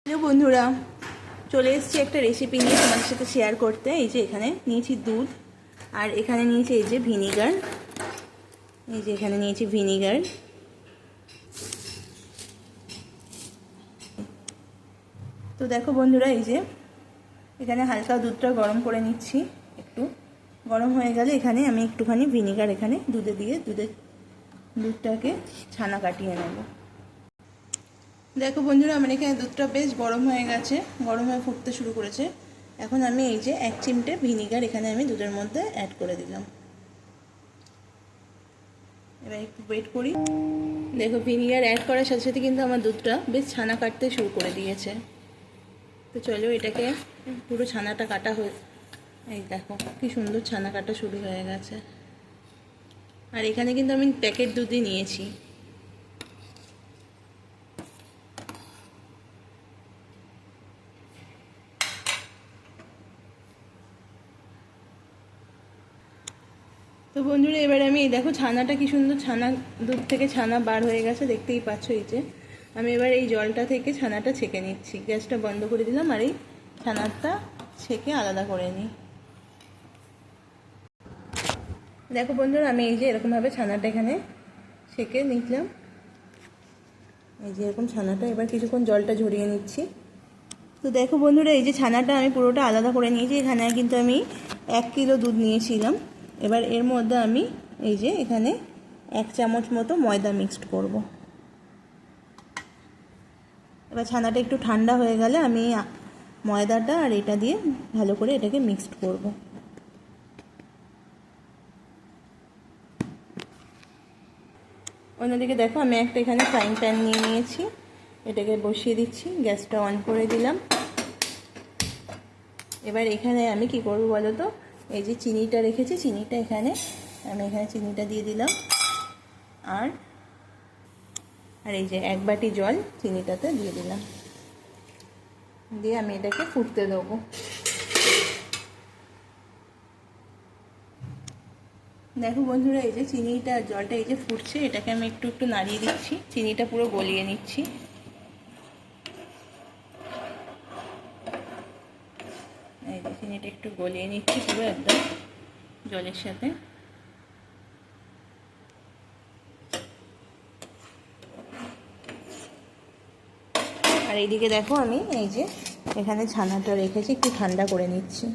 Hello বন্ধুরা, চলে এসেছি একটা রেসিপি নিয়ে তোমাদের সাথে শেয়ার করতে। এই যে এখানে নিয়েছি দুধ, আর এখানে নিয়েছি এই যে ভিনিগার। এই যে এখানে নিয়েছি ভিনিগার। তো দেখো বন্ধুরা, এই যে এখানে হালকা দুধটা গরম করে নিচ্ছি। একটু গরম হয়ে গেলে এখানে আমি একটুখানি ভিনিগার এখানে দুধে দিয়ে দুধটাকে ছানা কাটিয়ে নেব। দেখো বন্ধুরা, আমার এখানে দুধটা বেশ গরম হয়ে গেছে, গরম হয়ে ফুটতে শুরু করেছে। এখন আমি এই যে 1 চিমটে ভিনিগার এখানে আমি দুধের মধ্যে অ্যাড করে দিলাম। এবার একটু ওয়েট করি। দেখো ভিনিগার অ্যাড করার সাথে সাথে কিন্তু আমার দুধটা বেশ ছানা কাটতে শুরু করে দিয়েছে। তো চলো এটাকে পুরো ছানাটা কাটা হয়ে, এই দেখো কি সুন্দর ছানা কাটা শুরু হয়ে গেছে। আর এখানে কিন্তু আমি প্যাকেট দুধই নিয়েছি। তো বন্ধুরা, এবার আমি এই দেখো ছানাটা কি সুন্দর ছানা, দুধ থেকে ছানা বার হয়ে গেছে, দেখতেই পাচ্ছ। এই যে আমি এবার এই জলটা থেকে ছানাটা ছেঁকে নিচ্ছি। গ্যাসটা বন্ধ করে দিলাম আর এই ছানাটা ছেঁকে আলাদা করে নিই। দেখো বন্ধুরা, আমি এই যে এরকমভাবে ছানাটা এখানে ছেঁকে নিলাম। এই যে এরকম ছানাটা, এবার কিছুক্ষণ জলটা ঝরিয়ে নিচ্ছি। তো দেখো বন্ধুরা, এই যে ছানাটা আমি পুরোটা আলাদা করে নিয়েছি। এখানে কিন্তু আমি 1 কিলো দুধ নিয়েছিলাম। এবার এর মধ্যে আমি এই যে এখানে 1 চামচ মতো ময়দা মিক্সড করব। এবার ছানাটা একটু ঠান্ডা হয়ে গেলে আমি ময়দাটা আর এটা দিয়ে ভালো করে এটাকে মিক্সড করব। অন্যদিকে দেখো আমি একটা এখানে ফ্রাইং প্যান নিয়ে নিয়েছি, এটাকে বসিয়ে দিচ্ছি। গ্যাসটা অন করে দিলাম। এবার এখানে আমি কি করব বলো তো, এই যে চিনিটা রেখেছি, চিনিটা এখানে চিনিটা দিয়ে দিলাম। আর এই যে 1 বাটি জল চিনিটাতে দিয়ে দিলাম, দিয়ে আমি এটাকে ফুটতে দেবো। দেখো বন্ধুরা, এই যে চিনিটা জলটা এই যে ফুটছে, এটাকে আমি একটু একটু নাড়িয়ে দিচ্ছি। চিনিটা পুরো গলিয়ে নিচ্ছি। এই যে চিনিটা একটু গলিয়ে নিচ্ছি পুরো একদম জলের সাথে। আর এইদিকে দেখো আমি এই যে এখানে ছানাটা রেখেছি, একটু ঠান্ডা করে নিচ্ছি।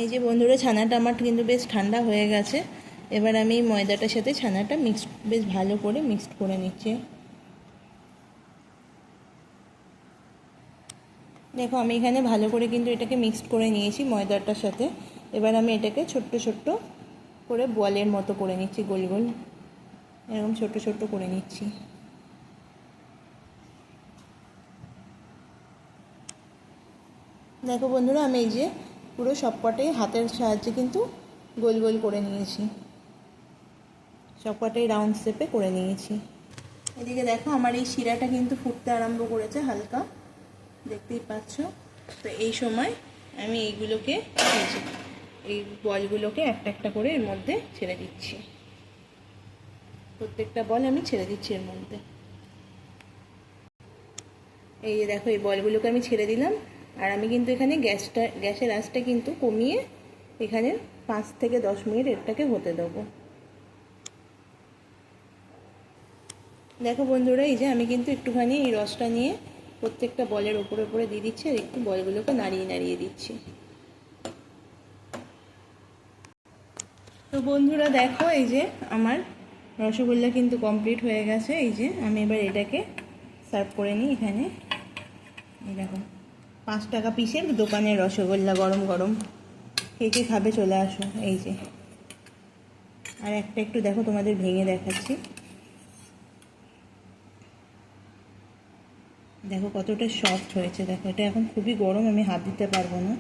এই যে বন্ধুরা, ছানাটা আমার কিন্তু বেশ ঠান্ডা হয়ে গেছে। এবার আমি ময়দাটার সাথে ছানাটা বেশ ভালো করে মিক্সড করে নিচ্ছি। দেখো আমি এখানে ভালো করে কিন্তু এটাকে মিক্সড করে নিয়েছি ময়দাটার সাথে। এবার আমি এটাকে ছোট্ট ছোট্ট করে বলের মতো করে নিচ্ছি, গোল গোল এরকম ছোট্ট ছোট্ট করে নিচ্ছি। দেখো বন্ধুরা, আমি এই যে পুরো সবকটাই হাতের সাহায্যে কিন্তু গোল গোল করে নিয়েছি, সবকটাই রাউন্ড শেপে করে নিয়েছি। এদিকে দেখো আমার এই শিরাটা কিন্তু ফুটতে আরম্ভ করেছে হালকা, দেখতেই পাচ্ছ। তো এই সময় আমি এইগুলোকে এই বলগুলোকে একটা একটা করে এর মধ্যে ছেড়ে দিচ্ছি। প্রত্যেকটা বল আমি ছেড়ে দিচ্ছি এর মধ্যে। এই যে দেখো এই বলগুলোকে আমি ছেড়ে দিলাম। আর আমি কিন্তু এখানে গ্যাসের আঁচটা কিন্তু কমিয়ে এখানে 5 থেকে 10 মিনিট এটাকে হতে দেবো। দেখো বন্ধুরা, এই যে আমি কিন্তু একটুখানি এই রসটা নিয়ে প্রত্যেকটা বলের ওপরে ওপরে দিয়ে দিচ্ছি আর একটু বলগুলোকে নাড়িয়ে নাড়িয়ে দিচ্ছি। তো বন্ধুরা দেখো, এই যে আমার রসগোল্লা কিন্তু কমপ্লিট হয়ে গেছে। এই যে আমি এবার এটাকে সার্ভ করে নিই। এখানে এই দেখো 5 টাকা পিসের দোকানের রসগোল্লা গরম গরম, কে কে খাবে চলে আসো। এই যে আর একটা একটু দেখো তোমাদের ভেঙে দেখাচ্ছি। দেখো কতটা সফট হয়েছে। দেখো এটা এখন খুবই গরম, আমি হাত দিতে পারবো না।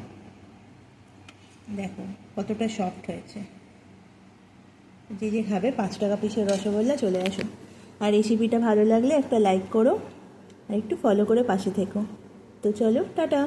দেখো কতটা সফট হয়েছে। যে যে খাবে 5 টাকা পিসের রসগোল্লা চলে আসো। আর রেসিপিটা ভালো লাগলে একটা লাইক করো আর একটু ফলো করে পাশে থেকো। তো চলো, টাটা।